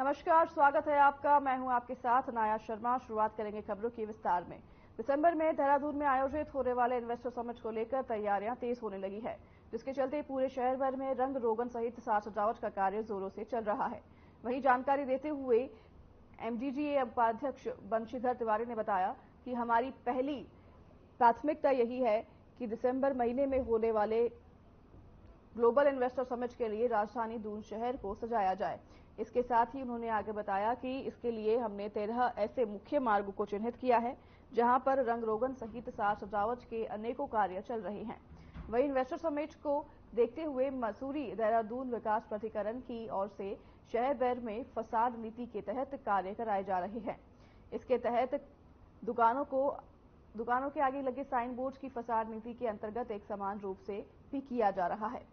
नमस्कार, स्वागत है आपका। मैं हूं आपके साथ नाया शर्मा। शुरुआत करेंगे खबरों की विस्तार में। दिसंबर में देहरादून में आयोजित होने वाले इन्वेस्टर समिट को लेकर तैयारियां तेज होने लगी है, जिसके चलते पूरे शहर भर में रंग रोगन सहित साज सजावट का कार्य जोरों से चल रहा है। वहीं जानकारी देते हुए एमडीजीए उपाध्यक्ष बंशीधर तिवारी ने बताया कि हमारी पहली प्राथमिकता यही है कि दिसंबर महीने में होने वाले ग्लोबल इन्वेस्टर समिट के लिए राजधानी दून शहर को सजाया जाए। इसके साथ ही उन्होंने आगे बताया कि इसके लिए हमने 13 ऐसे मुख्य मार्गों को चिन्हित किया है, जहां पर रंग रोगन सहित साज सजावट के अनेकों कार्य चल रहे हैं। वहीं इन्वेस्टर समिट को देखते हुए मसूरी देहरादून विकास प्राधिकरण की ओर से शहर भर में फसाद नीति के तहत कार्य कराए जा रहे हैं। इसके तहत दुकानों के आगे लगे साइन बोर्ड की फसाद नीति के अंतर्गत एक समान रूप से भी किया जा रहा है।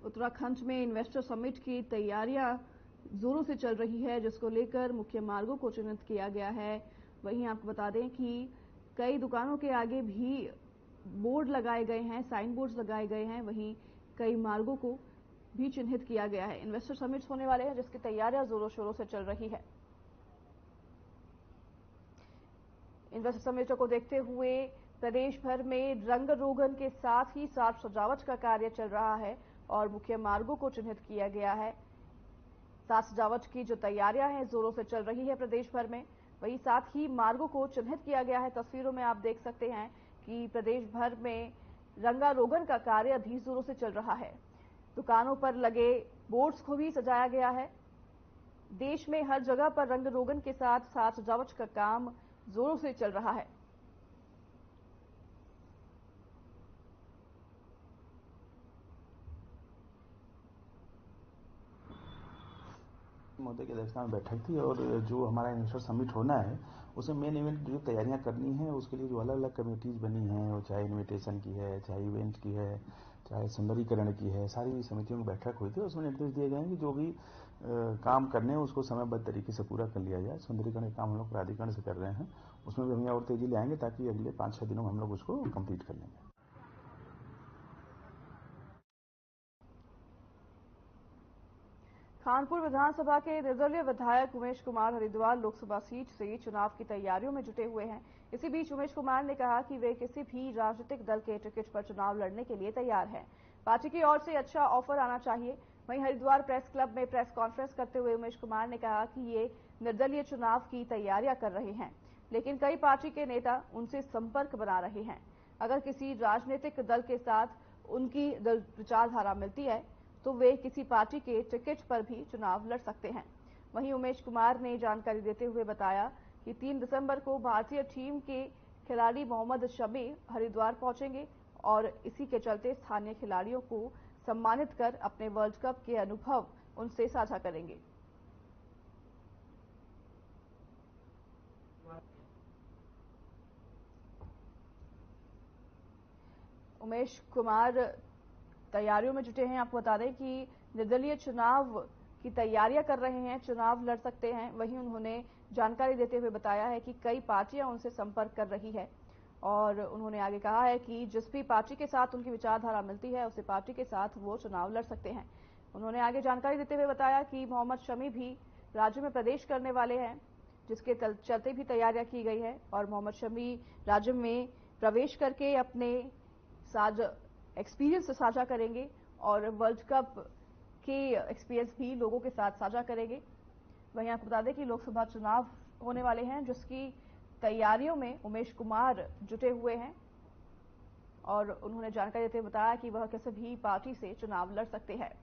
उत्तराखंड में इन्वेस्टर समिट की तैयारियां जोरों से चल रही है, जिसको लेकर मुख्य मार्गों को चिन्हित किया गया है। वहीं आपको बता दें कि कई दुकानों के आगे भी बोर्ड लगाए गए हैं, साइन बोर्ड्स लगाए गए हैं। वहीं कई मार्गों को भी चिन्हित किया गया है। इन्वेस्टर समिट होने वाले हैं, जिसकी तैयारियां जोरों शोरों से चल रही है। इन्वेस्टर समिट को देखते हुए प्रदेश भर में रंग रोगन के साथ ही साज सजावट का कार्य चल रहा है और मुख्य मार्गों को चिन्हित किया गया है। साज सजावट की जो तैयारियां हैं जोरों से चल रही है प्रदेश भर में, वहीं साथ ही मार्गों को चिन्हित किया गया है। तस्वीरों में आप देख सकते हैं कि प्रदेश भर में रंगारोगन का कार्य अभी जोरों से चल रहा है। दुकानों पर लगे बोर्ड्स को भी सजाया गया है। देश में हर जगह पर रंग रोगन के साथ साज सजावट का काम जोरों से चल रहा है। मोदी की अध्यक्षता में बैठक थी और जो हमारा इन्वेस्टर समिट होना है उसमें मेन इवेंट जो तैयारियां करनी है उसके लिए जो अलग अलग कमेटीज बनी हैं, वो चाहे इन्विटेशन की है, चाहे इवेंट की है, चाहे सुंदरीकरण की है, सारी समितियों की बैठक हुई थी। उसमें निर्देश दिए गए हैं कि जो भी काम करने हैं उसको समयबद्ध तरीके से पूरा कर लिया जाए। सुंदरीकरण का काम हम लोग प्राधिकरण से कर रहे हैं, उसमें भी हम और तेजी ले आएंगे ताकि अगले 5-6 दिनों में हम लोग उसको कंप्लीट कर लेंगे। कानपुर विधानसभा के निर्दलीय विधायक उमेश कुमार हरिद्वार लोकसभा सीट से चुनाव की तैयारियों में जुटे हुए हैं। इसी बीच उमेश कुमार ने कहा कि वे किसी भी राजनीतिक दल के टिकट पर चुनाव लड़ने के लिए तैयार हैं। पार्टी की ओर से अच्छा ऑफर आना चाहिए। वहीं हरिद्वार प्रेस क्लब में प्रेस कॉन्फ्रेंस करते हुए उमेश कुमार ने कहा कि ये निर्दलीय चुनाव की तैयारियां कर रहे हैं, लेकिन कई पार्टी के नेता उनसे संपर्क बना रहे हैं। अगर किसी राजनीतिक दल के साथ उनकी विचारधारा मिलती है तो वे किसी पार्टी के टिकट पर भी चुनाव लड़ सकते हैं। वहीं उमेश कुमार ने जानकारी देते हुए बताया कि 3 दिसंबर को भारतीय टीम के खिलाड़ी मोहम्मद शमी हरिद्वार पहुंचेंगे और इसी के चलते स्थानीय खिलाड़ियों को सम्मानित कर अपने वर्ल्ड कप के अनुभव उनसे साझा करेंगे। उमेश कुमार तैयारियों में जुटे हैं। आपको बता दें कि निर्दलीय चुनाव की तैयारियां कर रहे हैं, चुनाव लड़ सकते हैं। वहीं उन्होंने जानकारी देते हुए बताया है कि कई पार्टियां उनसे संपर्क कर रही है और उन्होंने आगे कहा है कि जिस भी पार्टी के साथ उनकी विचारधारा मिलती है उसी पार्टी के साथ वो चुनाव लड़ सकते हैं। उन्होंने आगे जानकारी देते हुए बताया कि मोहम्मद शमी भी राज्य में प्रवेश करने वाले हैं, जिसके चलते भी तैयारियां की गई है और मोहम्मद शमी राज्य में प्रवेश करके अपने एक्सपीरियंस साझा करेंगे और वर्ल्ड कप के एक्सपीरियंस भी लोगों के साथ साझा करेंगे। वहीं आपको बता दें कि लोकसभा चुनाव होने वाले हैं, जिसकी तैयारियों में उमेश कुमार जुटे हुए हैं और उन्होंने जानकारी देते हुए बताया कि वह किसी भी पार्टी से चुनाव लड़ सकते हैं।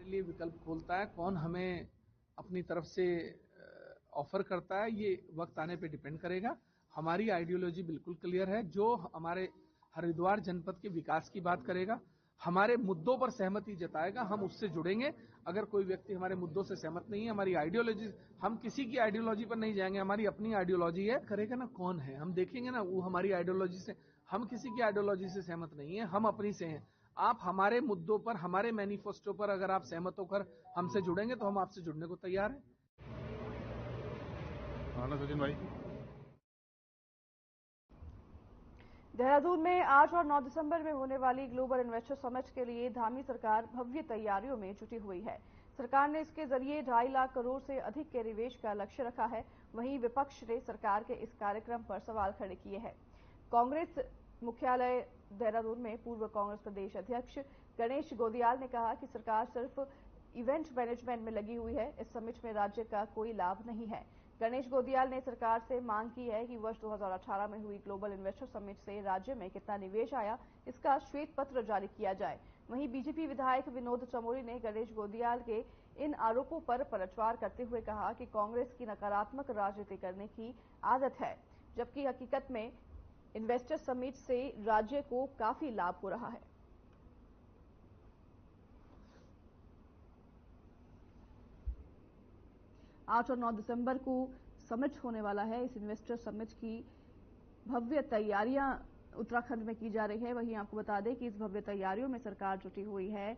लिए विकल्प खोलता है, कौन हमें अपनी तरफ से ऑफर करता है, ये वक्त आने पे डिपेंड करेगा। हमारी आइडियोलॉजी बिल्कुल क्लियर है। जो हमारे हरिद्वार जनपद के विकास की बात करेगा, हमारे मुद्दों पर सहमति जताएगा, हम उससे जुड़ेंगे। अगर कोई व्यक्ति हमारे मुद्दों से सहमत नहीं है, हमारी आइडियोलॉजी, हम किसी की आइडियोलॉजी पर नहीं जाएंगे, हमारी अपनी आइडियोलॉजी है, करेगा ना कौन है, हम देखेंगे ना वो हमारी आइडियोलॉजी से, हम किसी की आइडियोलॉजी से सहमत नहीं है, हम अपनी से हैं। आप हमारे मुद्दों पर, हमारे मैनिफेस्टो पर अगर आप सहमत होकर हमसे जुड़ेंगे तो हम आपसे जुड़ने को तैयार हैं। सचिन भाई, देहरादून में 8 और 9 दिसंबर में होने वाली ग्लोबल इन्वेस्टर समिट के लिए धामी सरकार भव्य तैयारियों में जुटी हुई है। सरकार ने इसके जरिए 2.5 लाख करोड़ से अधिक के निवेश का लक्ष्य रखा है। वहीं विपक्ष ने सरकार के इस कार्यक्रम पर सवाल खड़े किए हैं। कांग्रेस मुख्यालय देहरादून में पूर्व कांग्रेस प्रदेश अध्यक्ष गणेश गोदियाल ने कहा कि सरकार सिर्फ इवेंट मैनेजमेंट में लगी हुई है, इस समिट में राज्य का कोई लाभ नहीं है। गणेश गोदियाल ने सरकार से मांग की है कि वर्ष 2018 में हुई ग्लोबल इन्वेस्टर समिट से राज्य में कितना निवेश आया, इसका श्वेत पत्र जारी किया जाए। वहीं बीजेपी विधायक विनोद चमोली ने गणेश गोदियाल के इन आरोपों पर पलटवार करते हुए कहा कि कांग्रेस की नकारात्मक राजनीति करने की आदत है, जबकि हकीकत में इन्वेस्टर समिट से राज्य को काफी लाभ हो रहा है। 8 और 9 दिसंबर को समिट होने वाला है। इस इन्वेस्टर समिट की भव्य तैयारियां उत्तराखंड में की जा रही है। वहीं आपको बता दें कि इस भव्य तैयारियों में सरकार जुटी हुई है।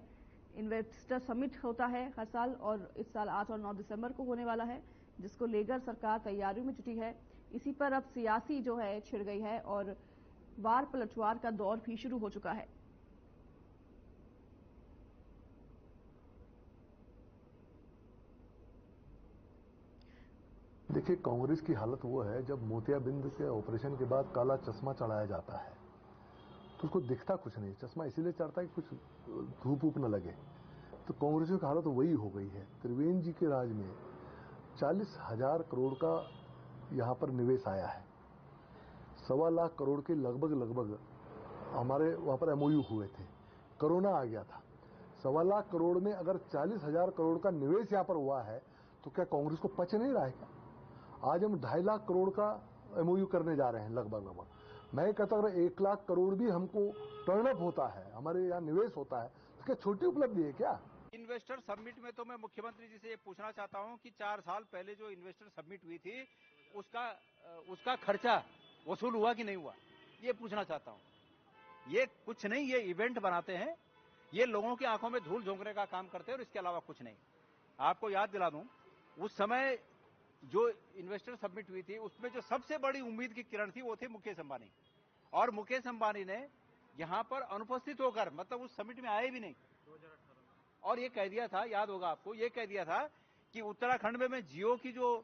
इन्वेस्टर समिट होता है हर साल और इस साल 8 और 9 दिसंबर को होने वाला है, जिसको लेकर सरकार तैयारियों में जुटी है। इसी पर अब सियासी जो है छिड़ गई है और वार पलटवार का दौर भी शुरू हो चुका है। देखिए, कांग्रेस की हालत वो है, जब मोतियाबिंद के ऑपरेशन के बाद काला चश्मा चढ़ाया जाता है तो उसको दिखता कुछ नहीं। चश्मा इसीलिए चढ़ता है कि कुछ धूप ऊप न लगे। तो कांग्रेस की हालत वही हो गई है। त्रिवेंद्र जी के राज में 40,000 करोड़ का यहां पर निवेश आया है। 1.25 लाख करोड़ के लगभग हमारे वहां पर एमओयू हुए थे। कोरोना आ गया था। 1.25 लाख करोड़ में अगर 40,000 करोड़ का निवेश यहां पर हुआ है तो क्या कांग्रेस को पच नहीं रहा है क्या? आज हम 2.5 लाख करोड़ का एमओयू करने जा रहे हैं लगभग। मैं कहता हूं 1 लाख करोड़ भी हमको टर्नअप होता है, हमारे यहाँ निवेश होता है, तो क्या छोटी उपलब्धि है क्या? इन्वेस्टर समिट में तो मैं मुख्यमंत्री जी से ये पूछना चाहता हूं कि 4 साल पहले जो इन्वेस्टर समिट हुई थी उसका खर्चा वसूल हुआ कि नहीं हुआ, ये पूछना चाहता हूं। ये कुछ नहीं, ये इवेंट बनाते हैं, ये लोगों की आंखों में धूल झोंकने का काम करते हैं और इसके अलावा कुछ नहीं। आपको याद दिला दूं, उस समय जो इन्वेस्टर समिट हुई थी उसमें जो सबसे बड़ी उम्मीद की किरण थी वो थे मुकेश अंबानी। और मुकेश अंबानी ने यहां पर अनुपस्थित होकर, मतलब उस समिट में आए भी नहीं, और ये कह दिया था, याद होगा आपको, ये कह दिया था कि उत्तराखंड में मैं जियो की जो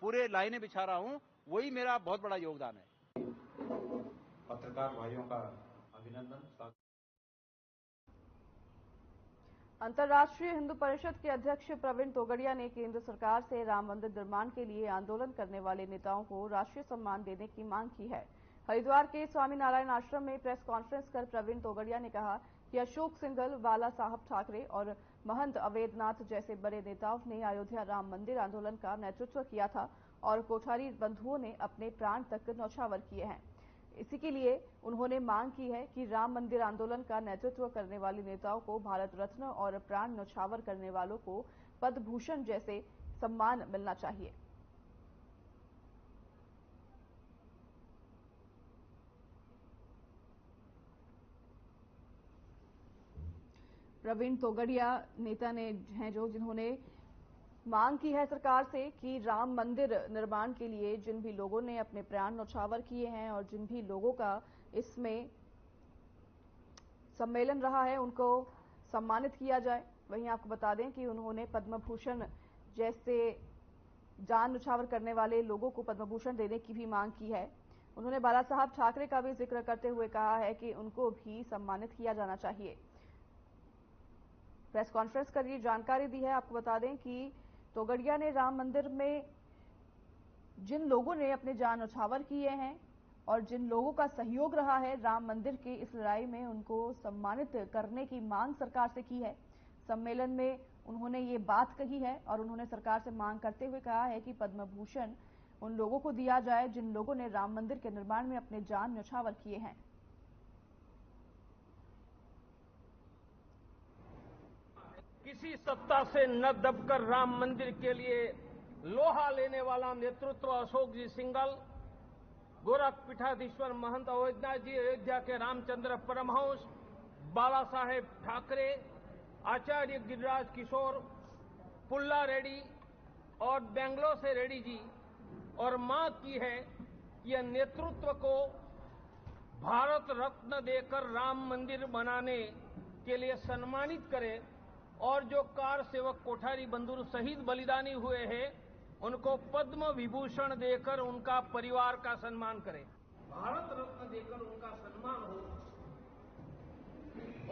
पूरे लाइनें बिछा रहा हूं वही मेरा बहुत बड़ा योगदान है। पत्रकार भाइयों का अभिनंदन। अंतर्राष्ट्रीय हिंदू परिषद के अध्यक्ष प्रवीण तोगड़िया ने केंद्र सरकार से राम मंदिर निर्माण के लिए आंदोलन करने वाले नेताओं को राष्ट्रीय सम्मान देने की मांग की है। हरिद्वार के स्वामीनारायण आश्रम में प्रेस कॉन्फ्रेंस कर प्रवीण तोगड़िया ने कहा कि अशोक सिंघल, बाला साहब ठाकरे और महंत अवेदनाथ जैसे बड़े नेताओं ने अयोध्या राम मंदिर आंदोलन का नेतृत्व किया था और कोठारी बंधुओं ने अपने प्राण तक न्यौछावर किए हैं। इसी के लिए उन्होंने मांग की है कि राम मंदिर आंदोलन का नेतृत्व करने वाले नेताओं को भारत रत्न और प्राण न्यौछावर करने वालों को पद्म भूषण जैसे सम्मान मिलना चाहिए। प्रवीण तोगड़िया नेता ने हैं जिन्होंने मांग की है सरकार से कि राम मंदिर निर्माण के लिए जिन भी लोगों ने अपने प्राण न्यौछावर किए हैं और जिन भी लोगों का इसमें सम्मेलन रहा है उनको सम्मानित किया जाए। वहीं आपको बता दें कि उन्होंने पद्म भूषण जैसे जान न्यौछावर करने वाले लोगों को पद्म भूषण देने की भी मांग की है। उन्होंने बाला साहब ठाकरे का भी जिक्र करते हुए कहा है कि उनको भी सम्मानित किया जाना चाहिए। प्रेस कॉन्फ्रेंस कर ये जानकारी दी है। आपको बता दें कि तोगड़िया ने राम मंदिर में जिन लोगों ने अपने जान न्यौछावर किए हैं और जिन लोगों का सहयोग रहा है राम मंदिर की इस लड़ाई में, उनको सम्मानित करने की मांग सरकार से की है। सम्मेलन में उन्होंने ये बात कही है और उन्होंने सरकार से मांग करते हुए कहा है कि पद्म भूषण उन लोगों को दिया जाए जिन लोगों ने राम मंदिर के निर्माण में अपने जान न्यौछावर किए हैं। किसी सत्ता से न दबकर राम मंदिर के लिए लोहा लेने वाला नेतृत्व अशोक जी सिंघल, गोरख पीठाधीश्वर महंत अवैधनाथ जी, अयोध्या के रामचंद्र परमहंस, बाला साहेब ठाकरे, आचार्य गिरिराज किशोर, पुल्ला रेड्डी और बेंगलोर से रेड्डी जी, और मांग की है कि यह नेतृत्व को भारत रत्न देकर राम मंदिर बनाने के लिए सम्मानित करे और जो कार सेवक कोठारी बंधु शहीद बलिदानी हुए हैं उनको पद्म विभूषण देकर उनका परिवार का सम्मान करे, भारत रत्न देकर उनका सम्मान हो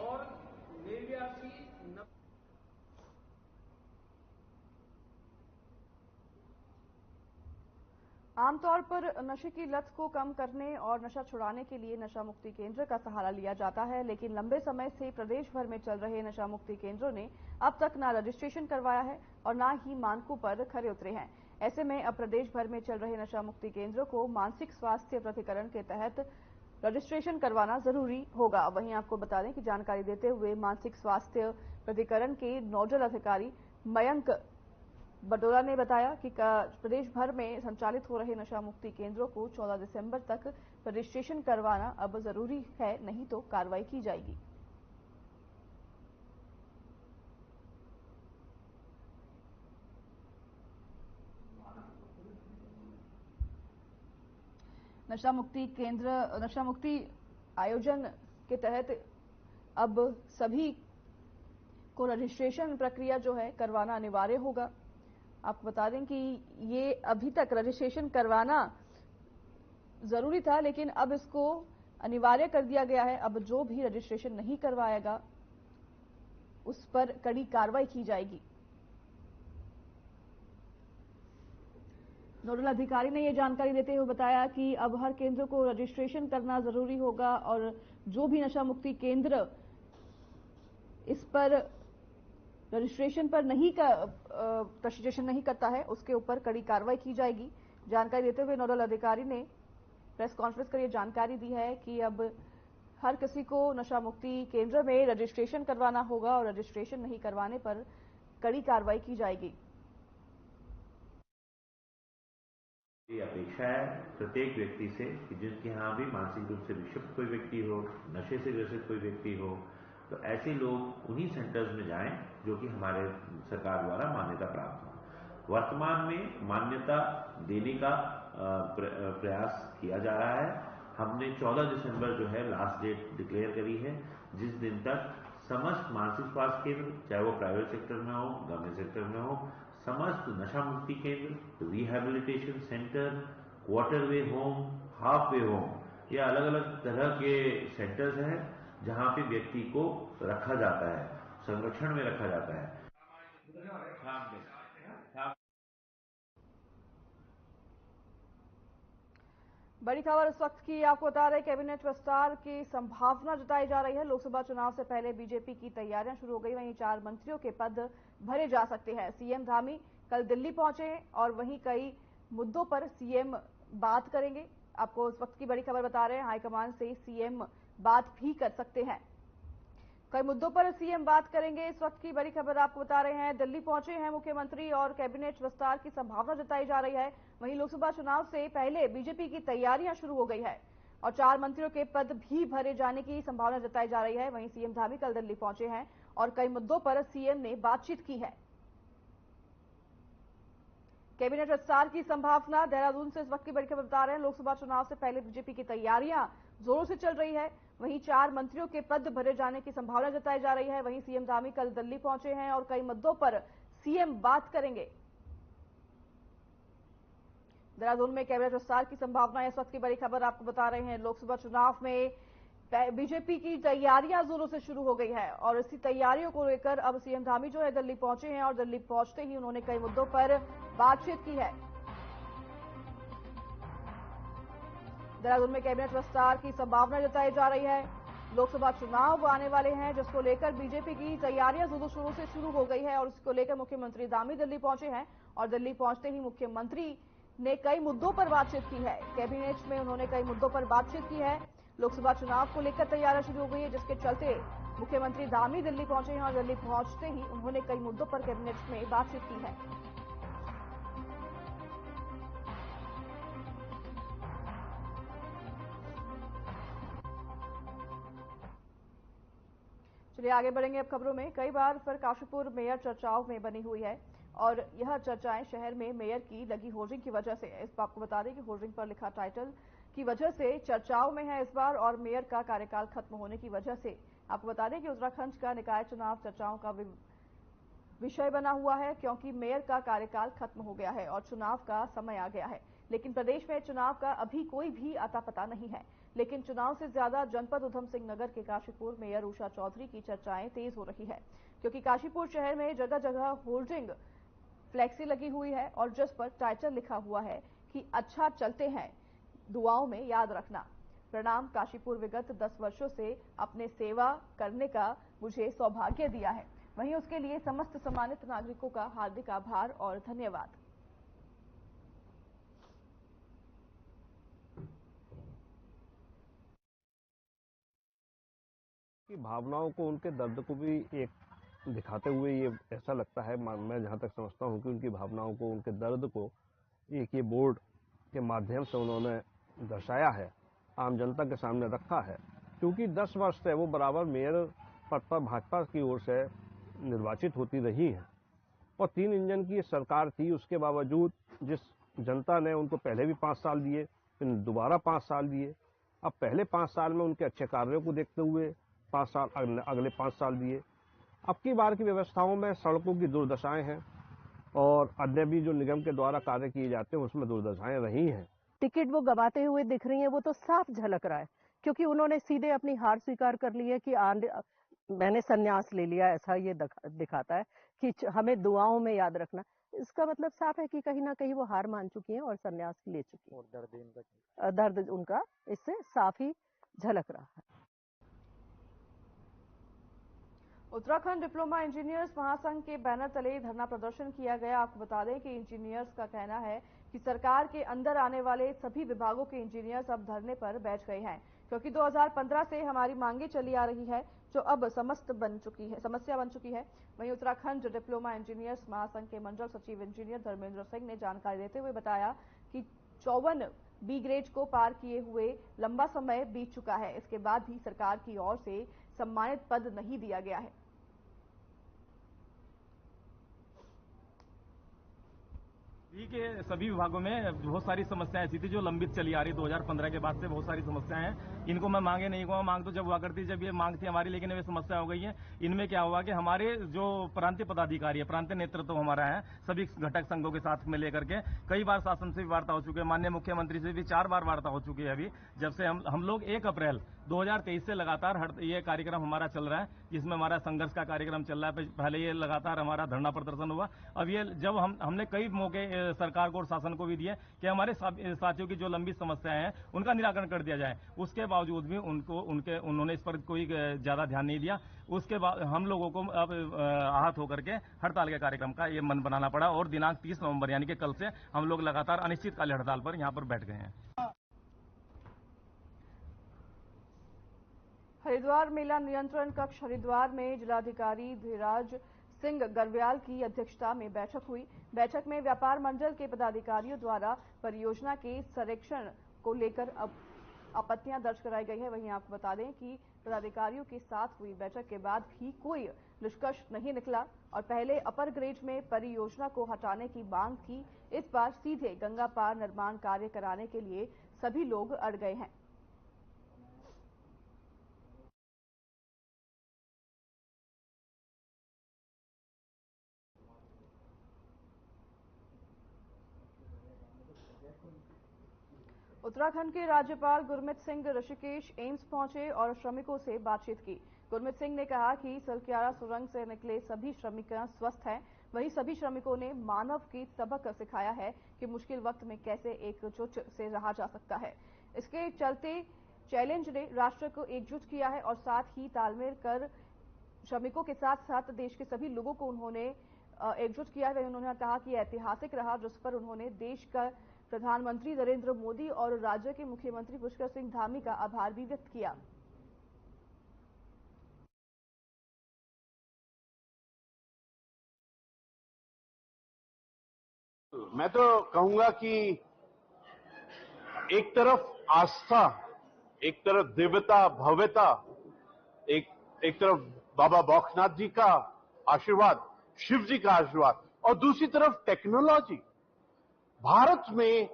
और 89 आमतौर पर नशे की लत को कम करने और नशा छुड़ाने के लिए नशा मुक्ति केंद्र का सहारा लिया जाता है, लेकिन लंबे समय से प्रदेश भर में चल रहे नशा मुक्ति केंद्रों ने अब तक न रजिस्ट्रेशन करवाया है और न ही मानकों पर खरे उतरे हैं। ऐसे में अब प्रदेश भर में चल रहे नशा मुक्ति केंद्रों को मानसिक स्वास्थ्य प्राधिकरण के तहत रजिस्ट्रेशन करवाना जरूरी होगा। वहीं आपको बता दें कि जानकारी देते हुए मानसिक स्वास्थ्य प्राधिकरण के नोडल अधिकारी मयंक बटोला ने बताया कि प्रदेश भर में संचालित हो रहे नशा मुक्ति केंद्रों को 14 दिसंबर तक रजिस्ट्रेशन करवाना अब जरूरी है, नहीं तो कार्रवाई की जाएगी। नशा मुक्ति आयोजन के तहत अब सभी को रजिस्ट्रेशन प्रक्रिया जो है करवाना अनिवार्य होगा। आपको बता दें कि ये अभी तक रजिस्ट्रेशन करवाना जरूरी था, लेकिन अब इसको अनिवार्य कर दिया गया है। अब जो भी रजिस्ट्रेशन नहीं करवाएगा उस पर कड़ी कार्रवाई की जाएगी। नोडल अधिकारी ने यह जानकारी देते हुए बताया कि अब हर केंद्र को रजिस्ट्रेशन करना जरूरी होगा और जो भी नशा मुक्ति केंद्र इस पर रजिस्ट्रेशन नहीं करता है उसके ऊपर कड़ी कार्रवाई की जाएगी। जानकारी देते हुए नोडल अधिकारी ने प्रेस कॉन्फ्रेंस कर यह जानकारी दी है कि अब हर किसी को नशा मुक्ति केंद्र में रजिस्ट्रेशन करवाना होगा और रजिस्ट्रेशन नहीं करवाने पर कड़ी कार्रवाई की जाएगी। ये अपेक्षा है प्रत्येक व्यक्ति से कि जिनके यहाँ भी मानसिक रूप से विक्षिप्त कोई व्यक्ति हो, नशे से ग्रसित कोई व्यक्ति हो, तो ऐसे लोग उन्हीं सेंटर्स में जाएं जो कि हमारे सरकार द्वारा मान्यता प्राप्त हो। वर्तमान में मान्यता देने का प्रयास किया जा रहा है। हमने 14 दिसंबर जो है लास्ट डेट डिक्लेयर करी है, जिस दिन तक समस्त मानसिक स्वास्थ्य केंद्र, चाहे वो प्राइवेट सेक्टर में हो, गवर्नमेंट सेक्टर में हो, समस्त नशा मुक्ति केंद्र, रिहैबिलिटेशन सेंटर, क्वार्टर वे होम, हाफ वे होम, ये अलग अलग तरह के सेंटर्स हैं जहां पे व्यक्ति को रखा जाता है, संरक्षण में रखा जाता है। बड़ी खबर इस वक्त की आपको बता रहे कैबिनेट विस्तार की संभावना जताई जा रही है। लोकसभा चुनाव से पहले बीजेपी की तैयारियां शुरू हो गई, वहीं 4 मंत्रियों के पद भरे जा सकते हैं। सीएम धामी कल दिल्ली पहुंचे हैं और वहीं कई मुद्दों पर सीएम बात करेंगे। आपको इस वक्त की बड़ी खबर बता रहे हैं, हाईकमान से सीएम बात भी कर सकते हैं। कई मुद्दों पर सीएम बात करेंगे। इस वक्त की बड़ी खबर आपको बता रहे हैं, दिल्ली पहुंचे हैं मुख्यमंत्री और कैबिनेट विस्तार की संभावना जताई जा रही है। वहीं लोकसभा चुनाव से पहले बीजेपी की तैयारियां शुरू हो गई है और 4 मंत्रियों के पद भी भरे जाने की संभावना जताई जा रही है। वहीं सीएम धामी कल दिल्ली पहुंचे हैं और कई मुद्दों पर सीएम ने बातचीत की है। कैबिनेट विस्तार की संभावना, देहरादून से इस वक्त की बड़ी खबर बता रहे हैं, लोकसभा चुनाव से पहले बीजेपी की तैयारियां जोरों से चल रही है। वहीं 4 मंत्रियों के पद भरे जाने की संभावना जताई जा रही है। वहीं सीएम धामी कल दिल्ली पहुंचे हैं और कई मुद्दों पर सीएम बात करेंगे। देहरादून में कैबिनेट विस्तार की संभावना, इस वक्त की बड़ी खबर आपको बता रहे हैं। लोकसभा चुनाव में बीजेपी की तैयारियां जोरों से शुरू हो गई है और इसी तैयारियों को लेकर अब सीएम धामी जो है दिल्ली पहुंचे हैं और दिल्ली पहुंचते ही उन्होंने कई मुद्दों पर बातचीत की है। देहरादून में कैबिनेट विस्तार की संभावना जताई जा रही है। लोकसभा चुनाव आने वाले हैं जिसको लेकर बीजेपी की तैयारियां जोरों शोरों से शुरू हो गई है और इसको लेकर मुख्यमंत्री धामी दिल्ली पहुंचे हैं और दिल्ली पहुंचते ही मुख्यमंत्री ने कई मुद्दों पर बातचीत की है। कैबिनेट में उन्होंने कई मुद्दों पर बातचीत की है। लोकसभा चुनाव को लेकर तैयारियां शुरू हो गई है, जिसके चलते मुख्यमंत्री धामी दिल्ली पहुंचे हैं और दिल्ली पहुंचते ही उन्होंने कई मुद्दों पर कैबिनेट में बातचीत की है। चलिए आगे बढ़ेंगे अब खबरों में। कई बार फिर काशीपुर मेयर चर्चाओं में बनी हुई है और यह चर्चाएं शहर में मेयर की लगी होर्डिंग की वजह से है। इस बात को बता दें कि होर्डिंग पर लिखा टाइटल की वजह से चर्चाओं में है इस बार, और मेयर का कार्यकाल खत्म होने की वजह से। आपको बता दें कि उत्तराखंड का निकाय चुनाव चर्चाओं का विषय बना हुआ है, क्योंकि मेयर का कार्यकाल खत्म हो गया है और चुनाव का समय आ गया है। लेकिन प्रदेश में चुनाव का अभी कोई भी अता पता नहीं है। लेकिन चुनाव से ज्यादा जनपद उधम सिंह नगर के काशीपुर मेयर उषा चौधरी की चर्चाएं तेज हो रही है, क्योंकि काशीपुर शहर में जगह जगह होर्डिंग फ्लैक्सी लगी हुई है और जिस पर टाइटल लिखा हुआ है कि अच्छा चलते हैं, दुआओं में याद रखना। प्रणाम, काशीपुर विगत 10 वर्षों से अपने सेवा करने का मुझे सौभाग्य दिया है। वहीं उसके लिए समस्त सम्मानित नागरिकों का हार्दिक आभार और धन्यवाद। की भावनाओं को, उनके दर्द को भी एक दिखाते हुए ये ऐसा लगता है, मैं जहाँ तक समझता हूँ कि उनकी भावनाओं को, उनके दर्द को एक ये बोर्ड के माध्यम से उन्होंने दर्शाया है, आम जनता के सामने रखा है। क्योंकि 10 वर्ष से वो बराबर मेयर पद पर भाजपा की ओर से निर्वाचित होती रही हैं और 3 इंजन की सरकार थी। उसके बावजूद जिस जनता ने उनको पहले भी 5 साल दिए, फिर दोबारा 5 साल दिए, अब पहले 5 साल में उनके अच्छे कार्यों को देखते हुए 5 साल अगले 5 साल दिए। अब की बार की व्यवस्थाओं में सड़कों की दुर्दशाएं हैं और अन्य भी जो निगम के द्वारा कार्य किए जाते हैं उसमें दुर्दशाएं रही हैं। टिकट वो गवाते हुए दिख रही हैं, वो तो साफ झलक रहा है, क्योंकि उन्होंने सीधे अपनी हार स्वीकार कर ली है कि मैंने संन्यास ले लिया। ऐसा ये दिखाता है कि हमें दुआओं में याद रखना। इसका मतलब साफ है कि कहीं ना कहीं वो हार मान चुकी हैं और संन्यास ले चुकी हैं। और दर्द उनका इससे साफ ही झलक रहा है। उत्तराखंड डिप्लोमा इंजीनियर्स महासंघ के बैनर तले धरना प्रदर्शन किया गया। आपको बता दें कि इंजीनियर्स का कहना है कि सरकार के अंदर आने वाले सभी विभागों के इंजीनियर्स अब धरने पर बैठ गए हैं, क्योंकि 2015 से हमारी मांगे चली आ रही है जो अब समस्या बन चुकी है। वहीं उत्तराखंड डिप्लोमा इंजीनियर्स महासंघ के मंडल सचिव इंजीनियर धर्मेंद्र सिंह ने जानकारी देते हुए बताया कि 54 बी ग्रेड को पार किए हुए लंबा समय बीत चुका है। इसके बाद भी सरकार की ओर से सम्मानित पद नहीं दिया गया है। के सभी विभागों में बहुत सारी समस्याएं ऐसी थी जो लंबित चली आ रही। 2015 के बाद से बहुत सारी समस्याएं हैं। इनको मैं मांगे नहीं कहूँगा, मांग तो जब हुआ करती जब ये मांग थी हमारी, लेकिन ये समस्या हो गई है। इनमें क्या हुआ कि हमारे जो प्रांतीय पदाधिकारी है, प्रांतीय नेतृत्व हमारा है, सभी घटक संघों के साथ में लेकर के कई बार शासन से भी वार्ता हो चुकी है, माननीय मुख्यमंत्री से भी 4 बार वार्ता हो चुकी है। अभी जब से हम लोग 1 अप्रैल 2023 से लगातार ये कार्यक्रम हमारा चल रहा है, जिसमें हमारा संघर्ष का कार्यक्रम चल रहा है। पहले ये लगातार हमारा धरना प्रदर्शन हुआ। अब ये जब हमने कई मौके सरकार को और शासन को भी दिए कि हमारे साथियों की जो लंबी समस्याएं हैं उनका निराकरण कर दिया जाए, उसके बावजूद भी उन्होंने इस पर कोई ज्यादा ध्यान नहीं दिया। उसके बाद हम लोगों को अब आहत होकर के हड़ताल के कार्यक्रम का ये मन बनाना पड़ा और दिनांक 30 नवंबर यानी कि कल से हम लोग लगातार अनिश्चितकालीन हड़ताल पर यहाँ पर बैठ गए हैं। हरिद्वार मेला नियंत्रण कक्ष हरिद्वार में जिलाधिकारी धीराज सिंह गर्व्याल की अध्यक्षता में बैठक हुई। बैठक में व्यापार मंडल के पदाधिकारियों द्वारा परियोजना के संरक्षण को लेकर आपत्तियां दर्ज कराई गई है। वहीं आपको बता दें कि पदाधिकारियों के साथ हुई बैठक के बाद भी कोई निष्कर्ष नहीं निकला और पहले अपर ग्रेड में परियोजना को हटाने की मांग थी। इस बार सीधे गंगा पार निर्माण कार्य कराने के लिए सभी लोग अड़ गए हैं। उत्तराखंड के राज्यपाल गुरमीत सिंह ऋषिकेश एम्स पहुंचे और श्रमिकों से बातचीत की। गुरमीत सिंह ने कहा कि सलक्यारा सुरंग से निकले सभी श्रमिक स्वस्थ हैं। वहीं सभी श्रमिकों ने मानव की सबक सिखाया है कि मुश्किल वक्त में कैसे एकजुट से रहा जा सकता है। इसके चलते चैलेंज ने राष्ट्र को एकजुट किया है और साथ ही तालमेल कर श्रमिकों के साथ साथ देश के सभी लोगों को उन्होंने एकजुट किया है। उन्होंने कहा कि ऐतिहासिक रहा जिस पर उन्होंने देश का प्रधानमंत्री नरेंद्र मोदी और राज्य के मुख्यमंत्री पुष्कर सिंह धामी का आभार भी व्यक्त किया। मैं तो कहूंगा कि एक तरफ आस्था, एक तरफ दिव्यता, भव्यता, एक तरफ बाबा बौखनाथ जी का आशीर्वाद, शिव जी का आशीर्वाद, और दूसरी तरफ टेक्नोलॉजी। भारत में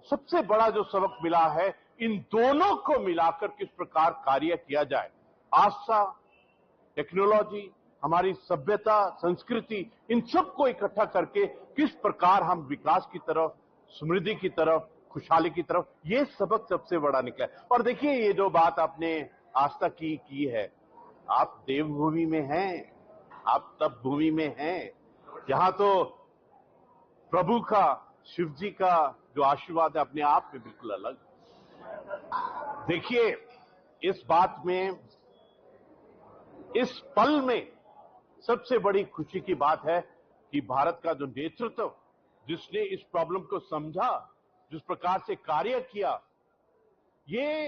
सबसे बड़ा जो सबक मिला है, इन दोनों को मिलाकर किस प्रकार कार्य किया जाए। आस्था, टेक्नोलॉजी, हमारी सभ्यता, संस्कृति, इन सबको इकट्ठा करके किस प्रकार हम विकास की तरफ, समृद्धि की तरफ, खुशहाली की तरफ, ये सबक सबसे बड़ा निकला है। और देखिए, ये जो बात आपने आस्था की है, आप देवभूमि में हैं, आप तप भूमि में हैं, जहां तो प्रभु का, शिव जी का जो आशीर्वाद है अपने आप में बिल्कुल अलग। देखिए, इस बात में, इस पल में सबसे बड़ी खुशी की बात है कि भारत का जो नेतृत्व, जिसने इस प्रॉब्लम को समझा, जिस प्रकार से कार्य किया, ये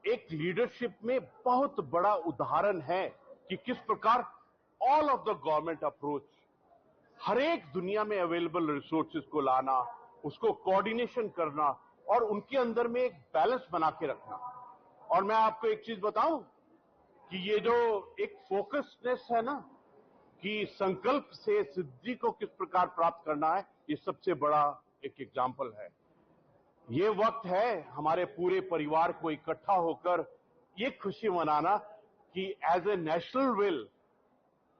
एक लीडरशिप में बहुत बड़ा उदाहरण है कि किस प्रकार all of the government approach, हर एक दुनिया में अवेलेबल रिसोर्सेज को लाना, उसको कोऑर्डिनेशन करना और उनके अंदर में एक बैलेंस बना के रखना। और मैं आपको एक चीज बताऊं कि ये जो एक फोकसनेस है ना, कि संकल्प से सिद्धि को किस प्रकार प्राप्त करना है, ये सबसे बड़ा एक एग्जाम्पल है। ये वक्त है हमारे पूरे परिवार को इकट्ठा होकर ये खुशी मनाना कि as a national will,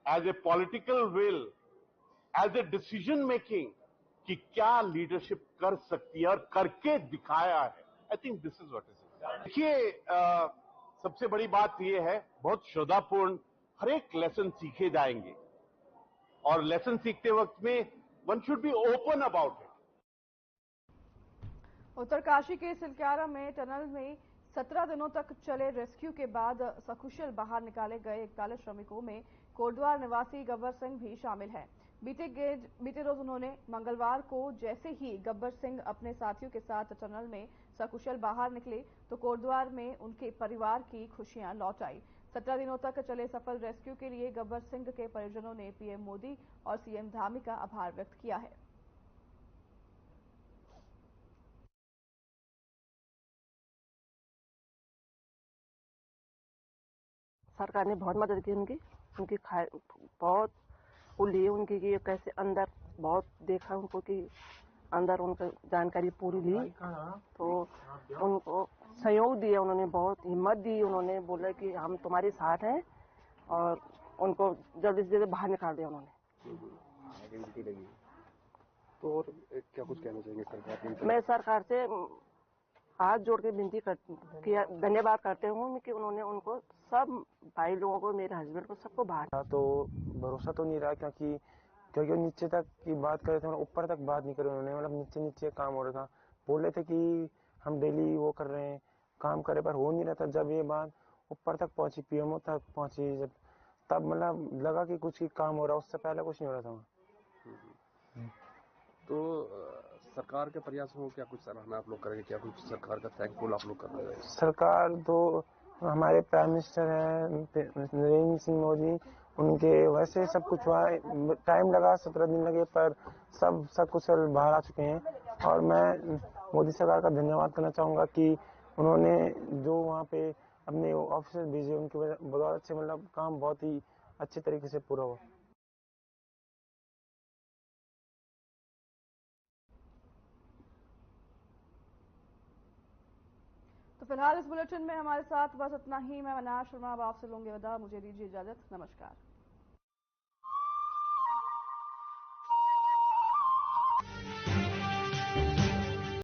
as a political will, as a decision making, कि क्या लीडरशिप कर सकती है और करके दिखाया है। I think this is what is it. देखिए, सबसे बड़ी बात यह है, बहुत श्रद्धापूर्ण हर एक लेसन सीखे जाएंगे, और लेसन सीखते वक्त में one should be open about it. Uttarkashi के सिलक्यारा में टनल में 17 दिनों तक चले रेस्क्यू के बाद सकुशल बाहर निकाले गए 41 श्रमिकों में कोटद्वार निवासी गब्बर सिंह भी शामिल हैं। बीते रोज उन्होंने मंगलवार को जैसे ही गब्बर सिंह अपने साथियों के साथ टनल में सकुशल बाहर निकले तो कोटद्वार में उनके परिवार की खुशियां लौट आई। 17 दिनों तक चले सफल रेस्क्यू के लिए गब्बर सिंह के परिजनों ने पीएम मोदी और सीएम धामी का आभार व्यक्त किया है। सरकार ने बहुत मदद की उनकी बहुत वो लिए उनकी कि कैसे अंदर, बहुत देखा उनको कि अंदर उनको जानकारी पूरी ली, तो उनको सहयोग दिया, उन्होंने बहुत हिम्मत दी, उन्होंने बोला कि हम तुम्हारे साथ हैं, और उनको जल्दी से जल्दी बाहर निकाल दिया उन्होंने। तो और क्या कुछ कहना चाहेंगे सरकार के? मैं सरकार से हाथ जोड़ के विनती किया, धन्यवाद करते हूँ कि उन्होंने उनको सब भाई लोगों को, मेरे हस्बैंड को, सबको बाहर। तो भरोसा तो नहीं रहा, क्योंकि नीचे तक की बात कर रहे थे, ऊपर तक बात नहीं करी उन्होंने। मतलब नीचे नीचे काम हो रहा था, बोल रहे थे कि हम डेली वो कर रहे हैं, काम करे, पर हो नहीं रहा था। जब ये बात ऊपर तक पहुंची, पीएमओ तक पहुंची, जब तब मतलब लगा कि कुछ काम हो रहा, उससे पहले कुछ नहीं हो रहा था। तो सरकार के प्रयासों को क्या कुछ सराहना आप लोग करेंगे? क्या कुछ सरकार का थैंकफुल आप लोग कर रहे हैं? सरकार तो हमारे प्राइम मिनिस्टर हैं नरेंद्र सिंह मोदी, उनके वैसे सब कुछ हुआ, टाइम लगा, 17 दिन लगे, पर सब कुछ बाहर आ चुके हैं। और मैं मोदी सरकार का धन्यवाद करना चाहूँगा कि उन्होंने जो वहाँ पे अपने ऑफिसर भेजे, उनकी बदौलत से मतलब काम बहुत ही अच्छे तरीके से पूरा हुआ। तो फिलहाल इस बुलेटिन में हमारे साथ बस इतना ही। मैं नाया शर्मा अब आपसे लूंगी विदा, मुझे दीजिए इजाजत, नमस्कार।